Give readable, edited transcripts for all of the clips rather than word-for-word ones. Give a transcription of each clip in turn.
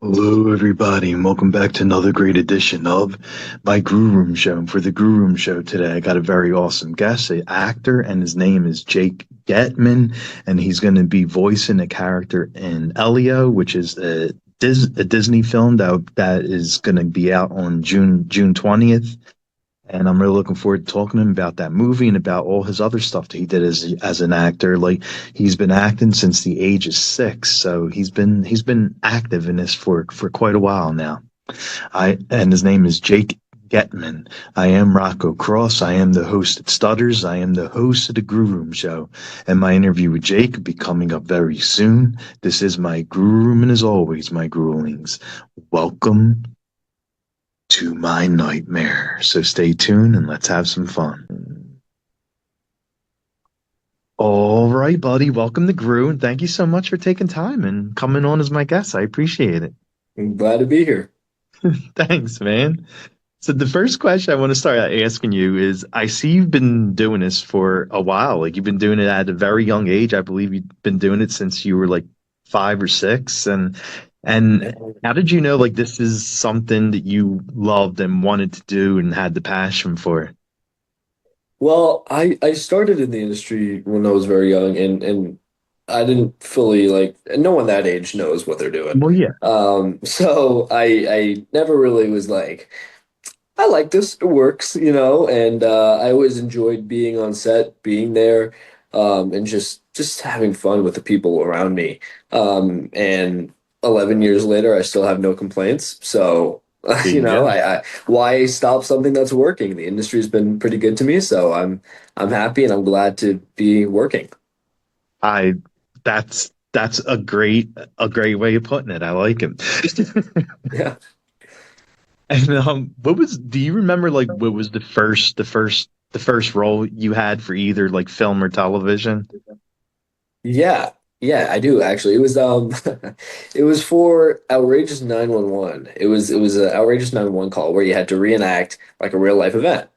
Hello, everybody, and welcome back to another great edition of my Grue Rume Show. And for the Grue Rume Show today, I got a very awesome guest, an actor, and his name is Jake Getman, and he's going to be voicing a character in Elio, which is a Disney film that is going to be out on June 20th. And I'm really looking forward to talking to him about that movie and about all his other stuff that he did as an actor. Like he's been acting since the age of 6, so he's been active in this for quite a while now. I and his name is Jake Getman. I am Rocco Cross. I am the host at Stutters. I am the host of the Grue Rume Show, and my interview with Jake will be coming up very soon. This is my Grue Rume, and as always, my Gruelings, welcome to my nightmare. So stay tuned and let's have some fun. All right, buddy. Welcome to Grue, and thank you so much for taking time and coming on as my guest. I appreciate it. I'm glad to be here. Thanks, man. So the first question I want to start out asking you is, I see you've been doing this for a while. Like you've been doing it at a very young age. I believe you've been doing it since you were like 5 or 6. And how did you know like this is something that you loved and wanted to do and had the passion for? Well, I started in the industry when I was very young and I didn't fully like no one that age knows what they're doing. Well, yeah. So I never really was like, I like this, it works, and I always enjoyed being on set, being there, and just having fun with the people around me. And 11 years later, I still have no complaints. So, There you go. why stop something that's working? The industry's been pretty good to me, so I'm happy and I'm glad to be working. I that's a great way of putting it. I like it. Yeah. And do you remember like what was the first role you had for either like film or television? Yeah, yeah, I do actually. It was it was for Outrageous 911. It was an Outrageous 911 call where you had to reenact like a real life event.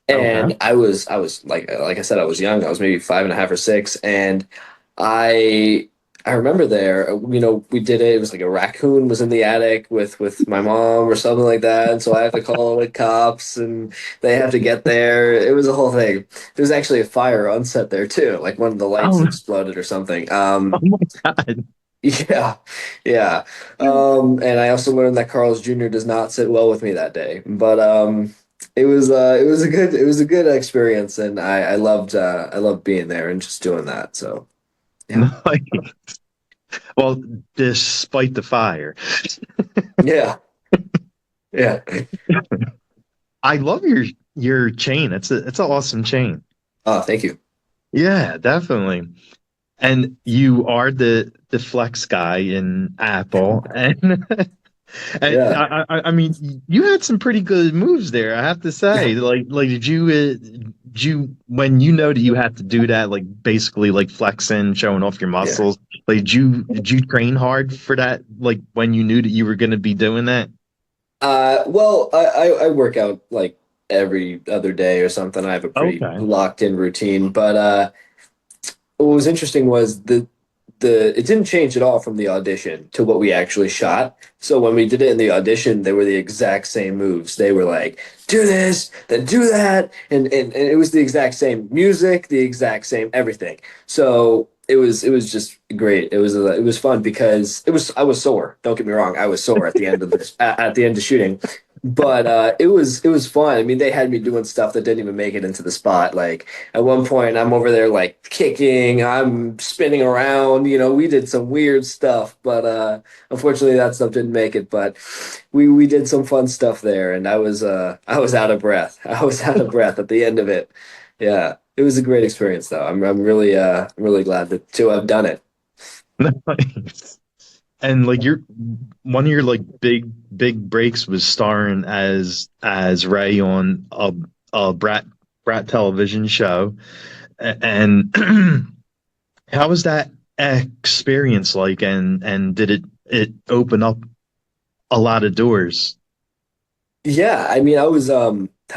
Okay. And I was like I said, I was young. I was maybe 5.5 or 6, and I I remember there, we did it. It was like a raccoon was in the attic with my mom or something like that, and so I have to call the cops, and they have to get there. It was a whole thing. There was actually a fire on set there too, like one of the lights Oh, exploded or something. oh my God. Yeah, yeah. And I also learned that Carl's Jr. does not sit well with me that day, but it was a good experience, and I loved being there and just doing that. So yeah, Nice. Well, despite the fire. yeah, yeah. I love your chain. It's an awesome chain. Oh, thank you. Yeah, definitely. And you are the flex guy in Apple, and and Yeah. I mean, you had some pretty good moves there, I have to say. Like did you when you know that you had to do that, like basically like flexing, showing off your Yeah. muscles, like did you train hard for that, like when you knew that you were going to be doing that? Well, I work out like every other day or something. I have a pretty Okay. locked in routine, but what was interesting was the it didn't change at all from the audition to what we actually shot. So when we did it in the audition, they were the exact same moves. They were like, do this, then do that, and it was the exact same music, the exact same everything. So it was just great. It was fun because I was sore. Don't get me wrong, I was sore at the end of this at the end of shooting. But it was fun. I mean, they had me doing stuff that didn't even make it into the spot. Like at one point, I'm over there like kicking, I'm spinning around. We did some weird stuff, but unfortunately, that stuff didn't make it. But we did some fun stuff there, and I was out of breath. I was out of breath at the end of it. Yeah, it was a great experience, though. I'm really glad to have done it. Nice. And like your one of your like big breaks was starring as Ray on a Brat television show. And how was that experience like? And did it open up a lot of doors? Yeah, I mean, that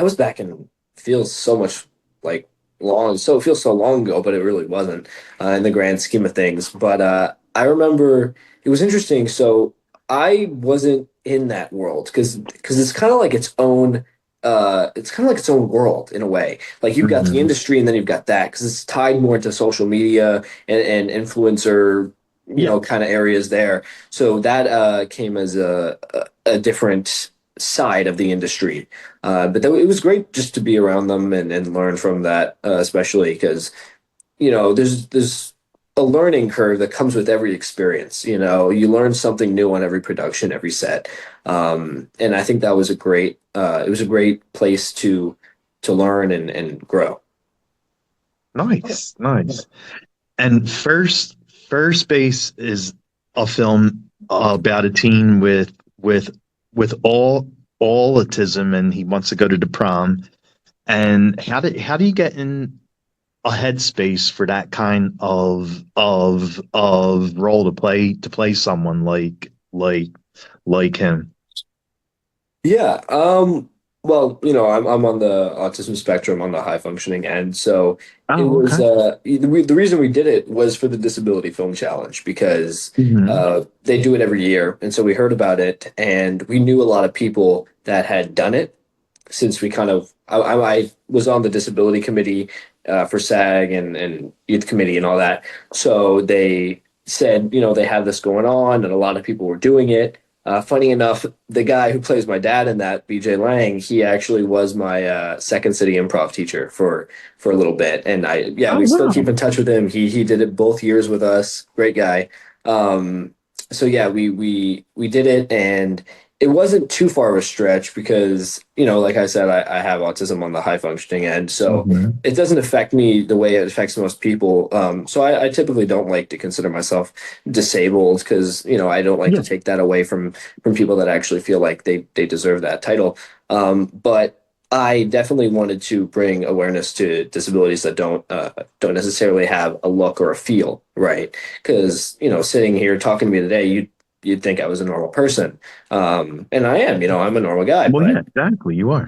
was back in feels so much like it feels so long ago, but it really wasn't in the grand scheme of things. But I remember it was interesting. So I wasn't in that world because it's kind of like its own world in a way. Like you've got the Hmm. industry and then you've got that because it's tied more into social media and influencer, Yeah. kind of areas there. So that came as a different side of the industry. But it was great just to be around them and learn from that, especially because there's a learning curve that comes with every experience. You learn something new on every production, every set. And I think that was it was a great place to learn and grow. Nice, nice. And First Base is a film about a teen with all autism, and he wants to go to the prom. And how do you get in a headspace for that kind of role to play someone like him? Yeah. Well, I'm on the autism spectrum on the high functioning end. So it Oh, was okay. the reason we did it was for the Disability Film Challenge because Hmm. they do it every year. And so we heard about it and we knew a lot of people that had done it since we kind of I was on the disability committee for SAG and youth committee and all that. So they said, they have this going on, and a lot of people were doing it. Funny enough, the guy who plays my dad in that, BJ Lang, he actually was my Second City improv teacher for a little bit, and Oh, we still keep wow. in touch with him. He did it both years with us. Great guy. So yeah, we did it, and it wasn't too far of a stretch because, like I said, I have autism on the high functioning end. So Hmm. it doesn't affect me the way it affects most people. So I typically don't like to consider myself disabled because, I don't like to Yeah. take that away from people that actually feel like they deserve that title. But I definitely wanted to bring awareness to disabilities that don't necessarily have a look or a feel, right? Because, sitting here talking to me today, you'd think I was a normal person. And I am, I'm a normal guy, Well, yeah, but exactly. You are.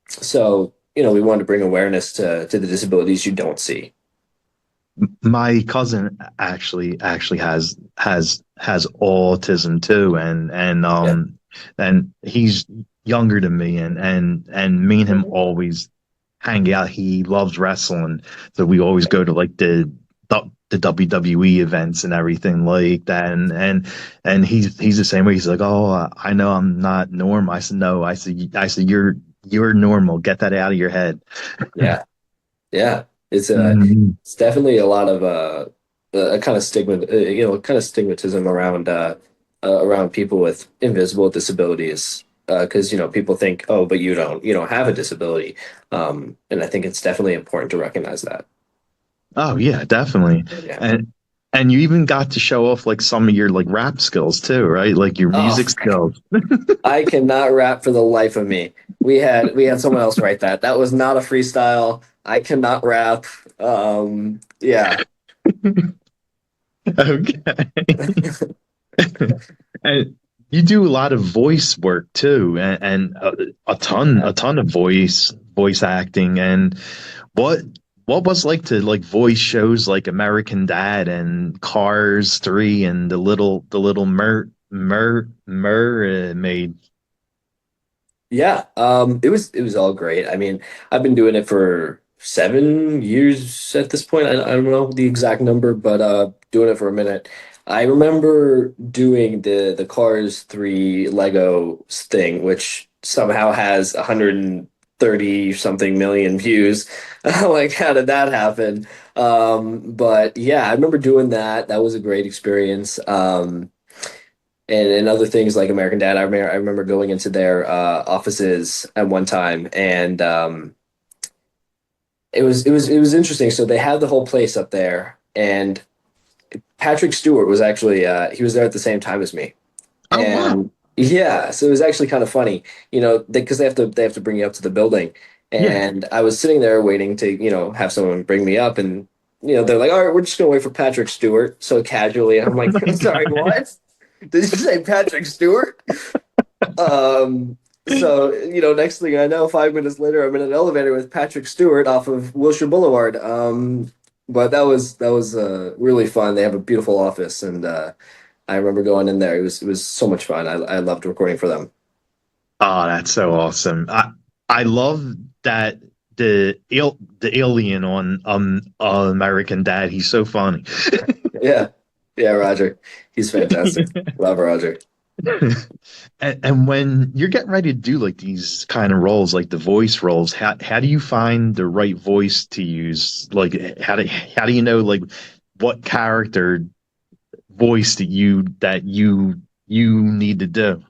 so, we wanted to bring awareness to the disabilities you don't see. My cousin actually has autism too, Yeah. and he's younger than me, and me and him always hang out. He loves wrestling, so we always go to like the WWE events and everything like that. And he's the same way. He's like, oh, I know I'm not normal. I said, no. I said you're normal. Get that out of your head. Yeah. Yeah. Mhm. It's definitely a lot of a kind of kind of stigmatism around people with invisible disabilities. Because people think, oh, but you don't have a disability. And I think it's definitely important to recognize that. Oh yeah, definitely. Yeah. And you even got to show off like some of your like rap skills too, right? Like your music Oh, skills. I cannot rap for the life of me. We had someone else write that. That was not a freestyle. I cannot rap. Yeah. Okay. And you do a lot of voice work too, and a ton of voice acting. And what what was like to like voice shows like American Dad and Cars 3 and the little mermaid. Yeah, it was all great. I mean, I've been doing it for 7 years at this point. I don't know the exact number, but doing it for a minute. I remember doing the Cars 3 Lego thing, which somehow has 130 something million views. Like, how did that happen? But yeah, I remember doing that. That was a great experience. And other things like American Dad. I remember going into their offices at one time, and it was interesting. So they had the whole place up there, and Patrick Stewart was actually he was there at the same time as me, Oh wow. and yeah, so it was actually kind of funny, because they have to bring you up to the building, Yeah. and I was sitting there waiting to have someone bring me up, and they're like, all right, we're just gonna wait for Patrick Stewart, so casually, and I'm Oh like, my sorry, God. what? Did you say Patrick Stewart? So, next thing I know, 5 minutes later, I'm in an elevator with Patrick Stewart off of Wilshire Boulevard. But that was really fun. They have a beautiful office, and I remember going in there. It was so much fun. I loved recording for them. Oh, that's so awesome. I love that the alien on American Dad. He's so funny. Yeah. Yeah, Roger. He's fantastic. Love Roger. And when you're getting ready to do like these kind of roles, like the voice roles, how do you find the right voice to use? Like how do you know like what character voice that you need to do?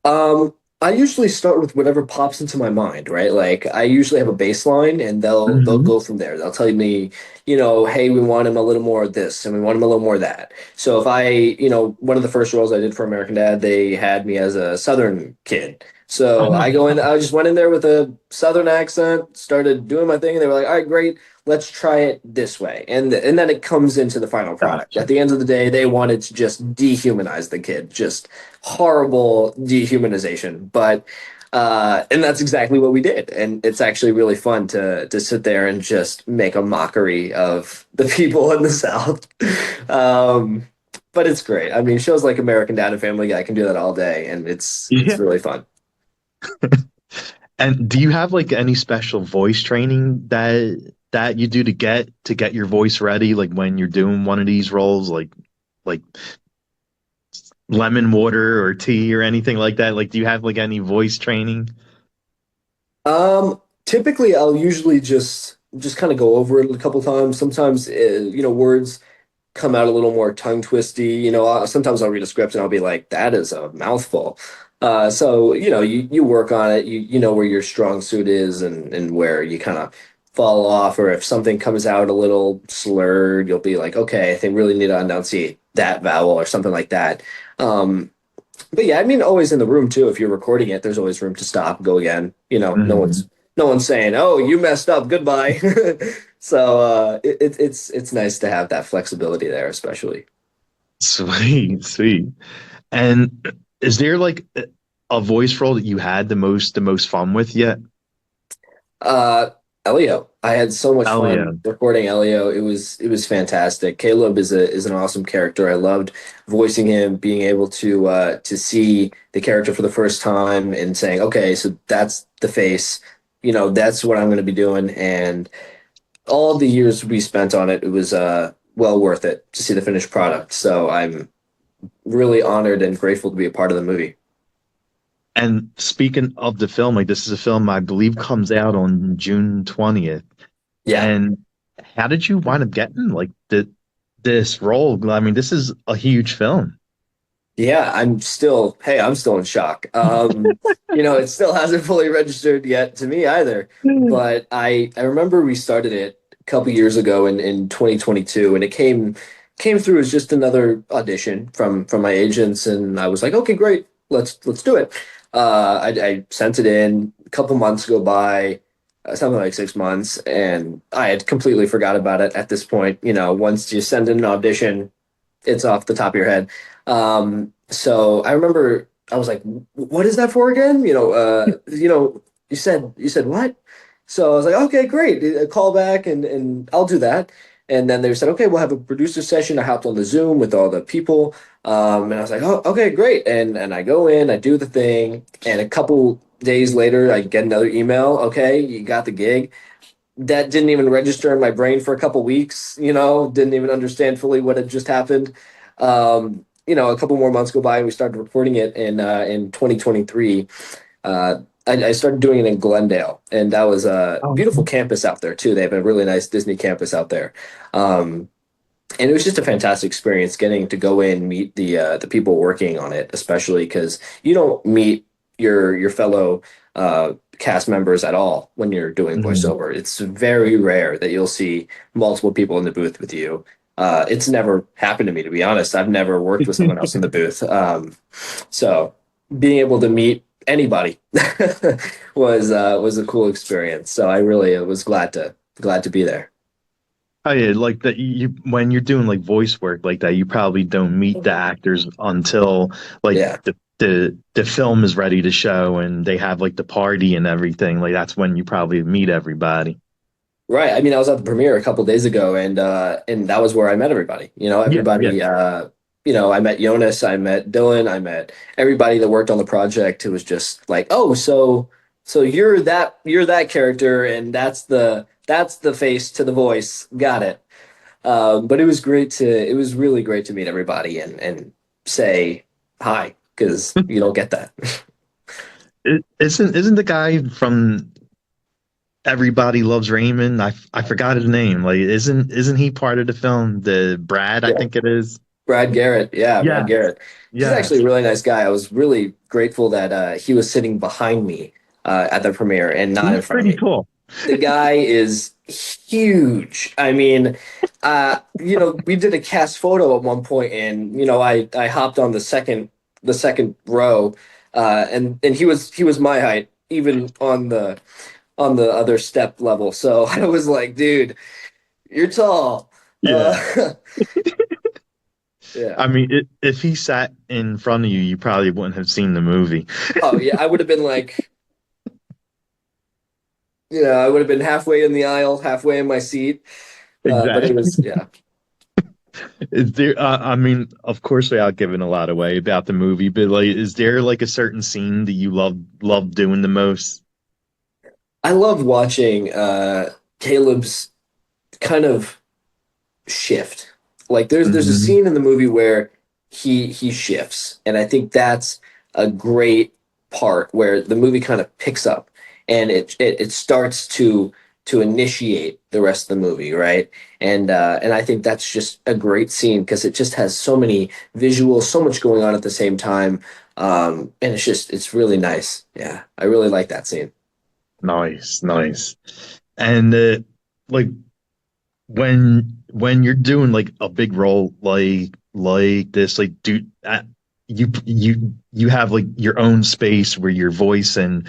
Um, I usually start with whatever pops into my mind, right? Like I usually have a baseline and they'll Hmm. go from there. They'll tell me, hey, we want him a little more of this and we want him a little more of that. So if one of the first roles I did for American Dad, they had me as a Southern kid. So I just went in there with a Southern accent, started doing my thing, and they were like, all right, great, let's try it this way. And then it comes into the final product. Gotcha. At the end of the day, they wanted to just dehumanize the kid, just horrible dehumanization. But and that's exactly what we did. And it's actually really fun to sit there and just make a mockery of the people in the South. Um, but it's great. I mean, shows like American Dad and Family Guy can do that all day, and it's Yeah. really fun. And do you have like any special voice training that you do to get your voice ready, like when you're doing one of these roles, like lemon water or tea or anything like that? Like, do you have like any voice training? Typically, I'll usually just kind of go over it a couple times. Sometimes, words come out a little more tongue twisty. Sometimes I'll read a script and I'll be like, that is a mouthful. So you work on it. You know where your strong suit is and where you kind of fall off, or if something comes out a little slurred, you'll be like, okay, I think really need to enunciate that vowel or something like that. Um, but yeah, I mean, always in the room too. If you're recording it, there's always room to stop, go again. No Mhm. one's saying, "Oh, you messed up. Goodbye." So it's nice to have that flexibility there, especially. Sweet, sweet. And is there like a voice role that you had the most fun with yet? Uh, Elio, I had so much fun Elio. recording Elio. It was fantastic. Caleb is an awesome character. I loved voicing him, being able to see the character for the first time and saying, okay, so that's the face. That's what I'm going to be doing. And all the years we spent on it, it was well worth it to see the finished product. So I'm really honored and grateful to be a part of the movie. And speaking of the film, like this is a film I believe comes out on June 20th. Yeah. And how did you wind up getting like this role? I mean, this is a huge film. Yeah, I'm still in shock. It still hasn't fully registered yet to me either. But I remember we started it a couple years ago in 2022, and it came through as just another audition from my agents, and I was like, okay, great, let's do it. I sent it in. A couple months go by, something like 6 months, and I had completely forgot about it at this point. Once you send in an audition, it's off the top of your head. So I remember I was like, "What is that for again?" You said what? So I was like, "Okay, great. Call back and I'll do that." And then they said, "Okay, we'll have a producer session." I hopped on the Zoom with all the people, and I was like, "Oh, okay, great." And I go in, I do the thing, and a couple days later, I get another email. Okay, you got the gig. That didn't even register in my brain for a couple weeks, didn't even understand fully what had just happened. A couple more months go by and we started recording it in 2023. I started doing it in Glendale, and that was a Oh, beautiful campus out there too. They have a really nice Disney campus out there. Um, and it was just a fantastic experience getting to go in, meet the people working on it, especially because you don't meet your fellow cast members at all when you're doing mhm. voiceover. It's very rare that you'll see multiple people in the booth with you. It's never happened to me, to be honest. I've never worked with someone else in the booth. So being able to meet anybody was a cool experience. So I really was glad to be there. Oh yeah, like that you when you're doing like voice work like that, you probably don't meet the actors until like Yeah. the film is ready to show and they have like the party and everything. Like that's when you probably meet everybody. Right. I mean, I was at the premiere a couple days ago, and that was where I met everybody. Yeah, yeah. I met Jonas, I met Dylan, I met everybody that worked on the project who was just like, oh, so you're that character, and that's the face to the voice. Got it. But it was really great to meet everybody and say hi because you don't get that. Isn't the guy from Everybody Loves Raymond? I forgot his name. Like, isn't he part of the film? The Brad, I Yeah. think it is. Brad Garrett. Yeah, Brad Yes, Garrett. He's actually a yes. really nice guy. I was really grateful that he was sitting behind me at the premiere and not in He's front of pretty me. cool. The guy is huge. I mean, we did a cast photo at one point, and I hopped on the second row, and he was my height, even on the other step level. So I was like, dude, you're tall. Yeah. Yeah. I mean, if he sat in front of you, you probably wouldn't have seen the movie. Oh yeah, I would have been like, I would have been halfway in the aisle, halfway in my seat. But it was, Exactly. yeah. Is there, I mean, of course, without giving a lot away about the movie, but like, is there like a certain scene that you love doing the most? I loved watching Caleb's kind of shift. Like there's a Hmm. scene in the movie where he shifts, and I think that's a great part where the movie kind of picks up and it starts to initiate the rest of the movie, right? And I think that's just a great scene because it just has so many visuals, so much going on at the same time. And it's really nice. Yeah, I really like that scene. Nice, nice. And like when you're doing like a big role like this, like you have like your own space where your voice and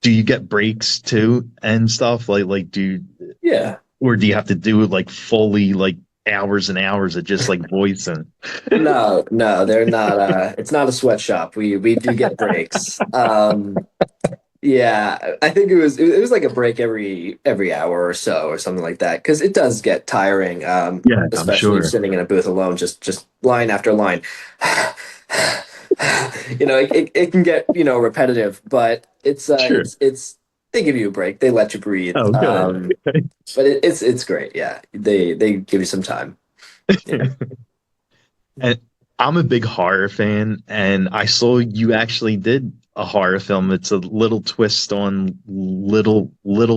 do you get breaks too and stuff like Yeah. or do you have to do it like fully like hours and hours of just like voicing? No, no, they're not. It's not a sweatshop. We do get breaks. Yeah, I think it was like a break every hour or so or something like that because it does get tiring. Yeah, I'm Especially sure. sitting in a booth alone, just line after line. It can get repetitive, but Sure. it's they give you a break. They let you breathe. Oh, good. But it's great. Yeah, they give you some time. Yeah. And I'm a big horror fan, and I saw you actually did a horror film. It's a little twist on Little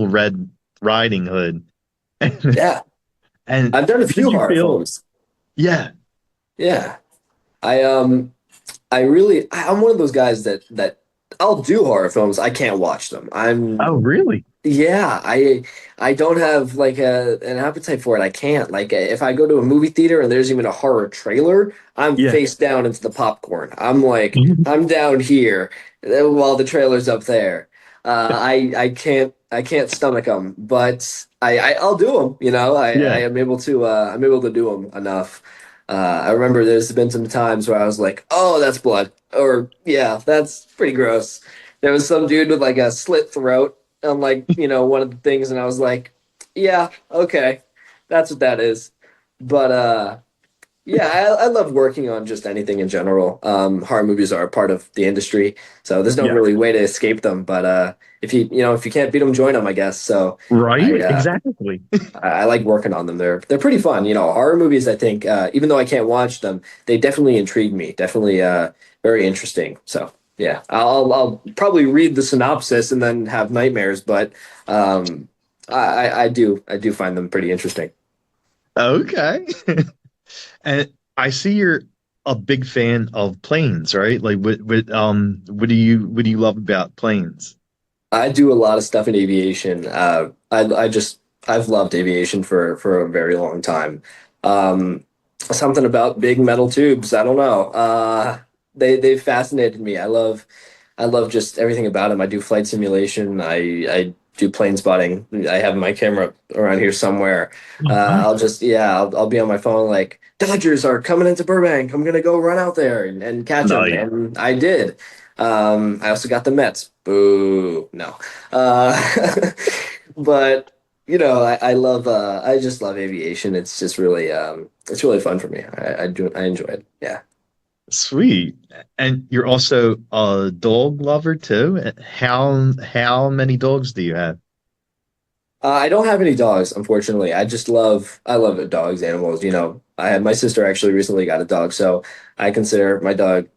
Red Riding Hood. Yeah, And I've done a how did few you horror feel? films. Yeah. Yeah. I'm one of those guys that I'll do horror films. I can't watch them. Oh, really? Yeah, I don't have like an appetite for it. I can't. Like if I go to a movie theater and there's even a horror trailer, I'm Yeah. face down into the popcorn. I'm down here while the trailer's up there. I can't stomach them, but I'll do them. I Yeah. am able to do them enough. I remember there's been some times where I was like, "Oh, that's blood," or "Yeah, that's pretty gross." There was some dude with like a slit throat on like one of the things, and I was like, "Yeah, okay, that's what that is." But yeah, I love working on just anything in general. Horror movies are a part of the industry, so there's no Yeah. really way to escape them. But if you can't beat them, join them, I guess. So I Right? uh, Exactly. I like working on them. They're pretty fun. Horror movies, I think, even though I can't watch them, they definitely intrigue me. Definitely very interesting. So yeah, I'll probably read the synopsis and then have nightmares, but I do find them pretty interesting. Okay. And I see you're a big fan of planes, right? Like what do you love about planes? I do a lot of stuff in aviation. I've loved aviation for a very long time. Something about big metal tubes. I don't know. They've fascinated me. I love just everything about them. I do flight simulation. I do plane spotting. I have my camera around here somewhere. Oh, nice. I'll be on my phone like Dodgers are coming into Burbank. I'm gonna go run out there and catch them, Nice. and I did. I also got the Mets. Boo, no. But I love I just love aviation. It's just really it's really fun for me. I enjoy it. Yeah. Sweet. And you're also a dog lover too? How many dogs do you have? I don't have any dogs, unfortunately. I love dogs, animals. I had my sister actually recently got a dog, so I consider my dog,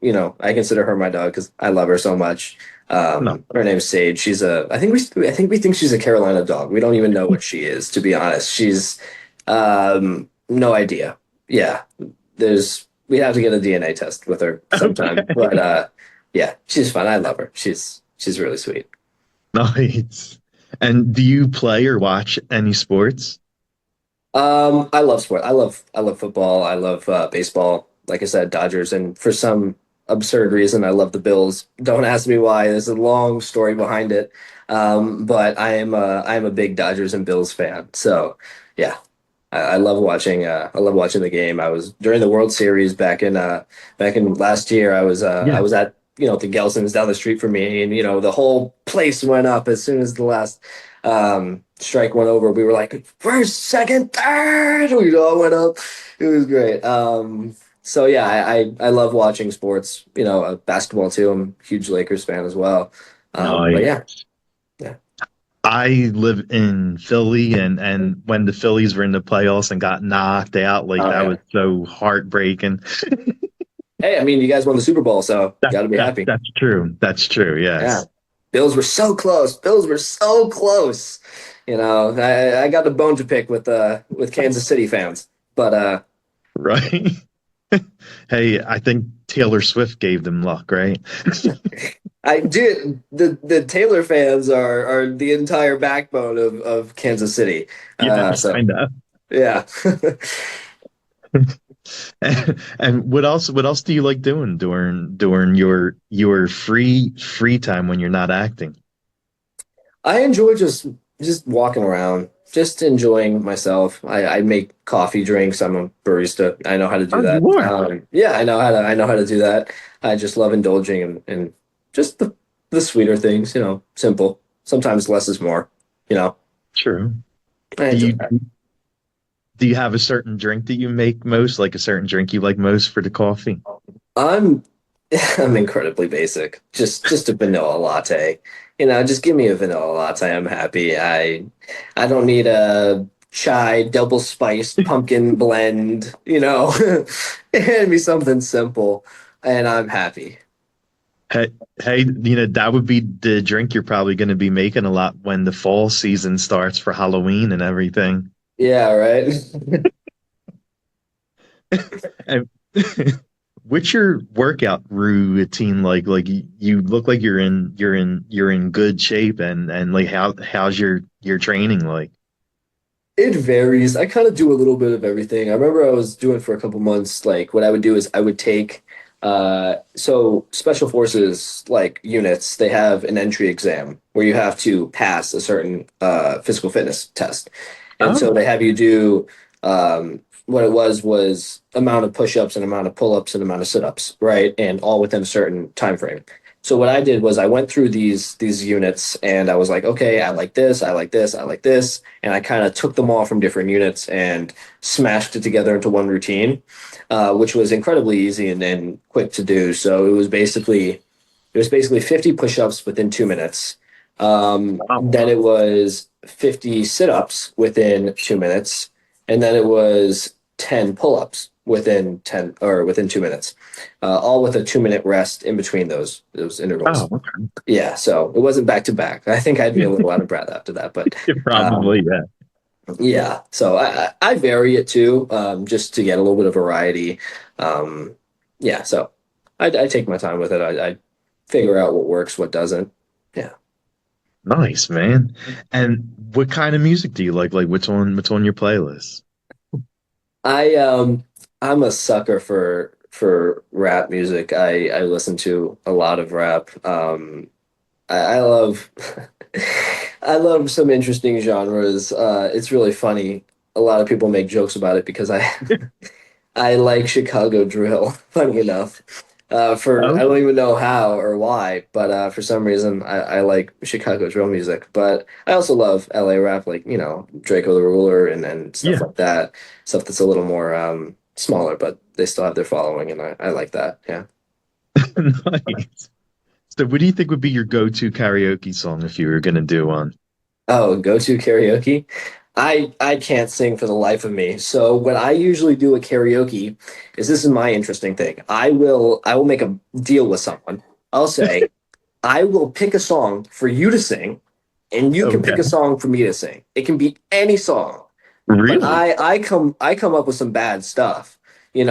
I consider her my dog because I love her so much. No. Her name's Sage. I think we think she's a Carolina dog. We don't even know what she is, to be honest. She's, no idea. Yeah, we have to get a DNA test with her sometime, Okay. but yeah, she's fun. I love her. She's really sweet. Nice. And do you play or watch any sports? I love sport. I love football. I love baseball. Like I said, Dodgers, and for some absurd reason, I love the Bills. Don't ask me why. There's a long story behind it. But I am a big Dodgers and Bills fan. So yeah, I love watching. I love watching the game. I was during the World Series back in last year. I Yeah. was at the Gelson's down the street from me, and the whole place went up as soon as the last strike went over. We were like first, second, third. We all went up. It was great. So yeah, I love watching sports. Basketball too. I'm a huge Lakers fan as well. But Nice. yeah, yeah. I live in Philly, and when the Phillies were in the playoffs and got knocked out, like Oh that was yeah. so heartbreaking. Hey, I mean, you guys won the Super Bowl, so That got to be that happy. that's true. That's true. Yeah. Yes. Bills were so close. Bills were so close. I got a bone to pick with Kansas City fans. But Right. Hey, I think Taylor Swift gave them luck, right? I do the Taylor fans are the entire backbone of Kansas City. Yes, I So know. yeah. And what else do you like doing during your free time when you're not acting? I enjoy just walking around, just enjoying myself. I make coffee drinks. I'm a barista. I know how to do Oh, that. you are. Yeah, I know how to do that. I just love indulging in just the sweeter things, simple. Sometimes less is more, you know. True. I Do enjoy you that. do you have a certain drink that you make most, like a certain drink you like most for the coffee? I'm I'm incredibly basic. Just a vanilla latte. Just give me a vanilla latte. I'm happy. I don't need a chai double spiced pumpkin blend, Hand me something simple and I'm happy. Hey, hey, that would be the drink you're probably going to be making a lot when the fall season starts for Halloween and everything. Yeah, right. And what's your workout routine like? Like you look like you're in good shape, and like how's your training like? It varies. I kind of do a little bit of everything. I remember I was doing for a couple months, like what I would do is I would take so special forces like units, they have an entry exam where you have to pass a certain physical fitness test. And so Oh, they have you do what it was amount of push-ups and amount of pull-ups and amount of sit-ups, right? And all within a certain time frame. So what I did was I went through these units and I was like, okay, I like this, I like this, I like this, and I kind of took them all from different units and smashed it together into one routine, which was incredibly easy and quick to do. So it was basically 50 push-ups within 2 minutes. oh, Then it was 50 sit-ups within 2 minutes, and then it was 10 pull-ups within 2 minutes, all with a 2 minute rest in between those intervals. oh, okay. Yeah, so it wasn't back to back. I think I'd be a little out of breath after that, but Probably, um, yeah. yeah. So I vary it too, just to get a little bit of variety. Um, yeah, so I take my time with it. I figure out what works, what doesn't. Yeah. Nice, man. And what kind of music do you like? Like what's on your playlist? I I'm a sucker for rap music. I listen to a lot of rap. I love I love some interesting genres. It's really funny. A lot of people make jokes about it because I I like Chicago drill, funny enough. For I Oh, don't even know how or why, but for some reason I like Chicago drill music. But I also love LA rap, like Draco the Ruler and stuff yeah. like that. Stuff that's a little more smaller, but they still have their following, and I like that. Yeah. Nice. So, what do you think would be your go-to karaoke song if you were gonna do one? Oh, go-to karaoke. I can't sing for the life of me. So what I usually do at karaoke is this is my interesting thing. I will make a deal with someone. I'll say, I will pick a song for you to sing, and you can Okay. pick a song for me to sing. It can be any song. But Really? I come up with some bad stuff, and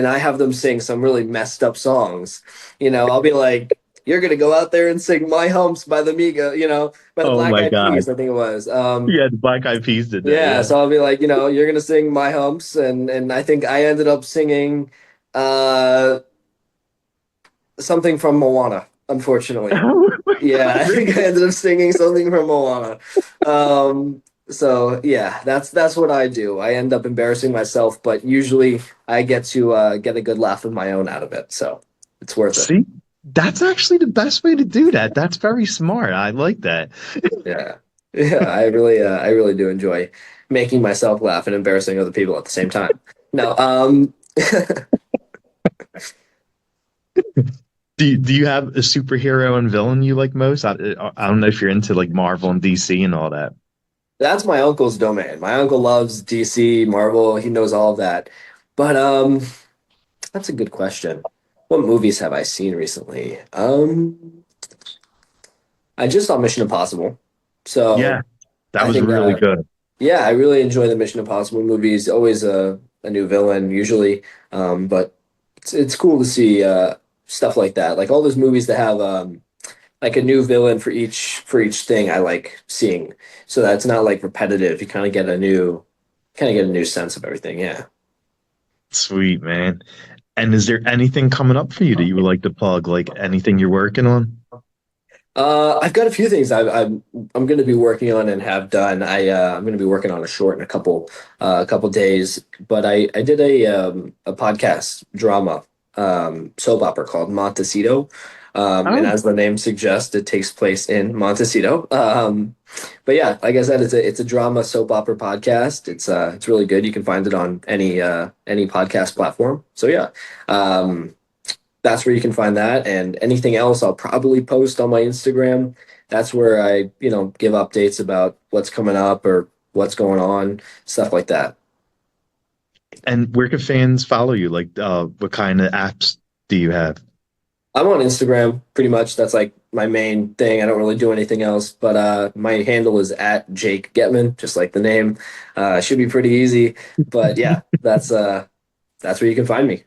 I have them sing some really messed up songs. I'll be like, "You're gonna go out there and sing My Humps by the by the Oh Black my Eyed God. Peas, I think it was. Yeah, the Black Eyed Peas did that. Yeah, Yeah. so I'll be like, you're gonna sing My Humps, and I think I ended up singing uh something from Moana, unfortunately. Yeah, I think I Really? ended up singing something from Moana. So yeah, that's what I do. I end up embarrassing myself, but usually I get to get a good laugh of my own out of it. So it's worth it. See, that's actually the best way to do that. That's very smart. I like that. Yeah. Yeah, I really do enjoy making myself laugh and embarrassing other people at the same time. No, Do you have a superhero and villain you like most? I don't know if you're into like Marvel and DC and all that. that's my uncle's domain. My uncle loves DC, Marvel, he knows all of that. But that's a good question. What movies have I seen recently? I just saw Mission Impossible. Yeah, So that I was think, really good. yeah, I really enjoy the Mission Impossible movies. Always a new villain, usually. But it's cool to see stuff like that. Like all those movies that have like a new villain for each thing. I like seeing so that it's not like repetitive. You kind of get a new sense of everything. Yeah. Sweet, man. And is there anything coming up for you that you would like to plug? Like anything you're working on? I've got a few things I'm going to be working on and have done. I'm going to be working on a short in a couple days. But I did a podcast drama soap opera called Montecito, and Oh, as the name suggests, it takes place in Montecito. But yeah, like I said, it's a drama soap opera podcast. It's really good. You can find it on any podcast platform. So yeah. That's where you can find that. And anything else, I'll probably post on my Instagram. That's where I give updates about what's coming up or what's going on, stuff like that. and where can fans follow you? Like, what kind of apps do you have? I'm on Instagram pretty much. That's like my main thing. I don't really do anything else, but my handle is at Jake Getman, just like the name. Should be pretty easy. But yeah, that's where you can find me.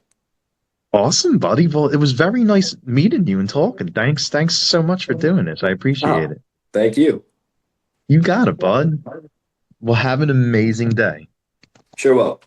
Awesome, buddy. Well, it was very nice meeting you and talking. Thanks so much for doing this. I appreciate Oh, it. thank you. You got it, bud. Well, have an amazing day. Sure will.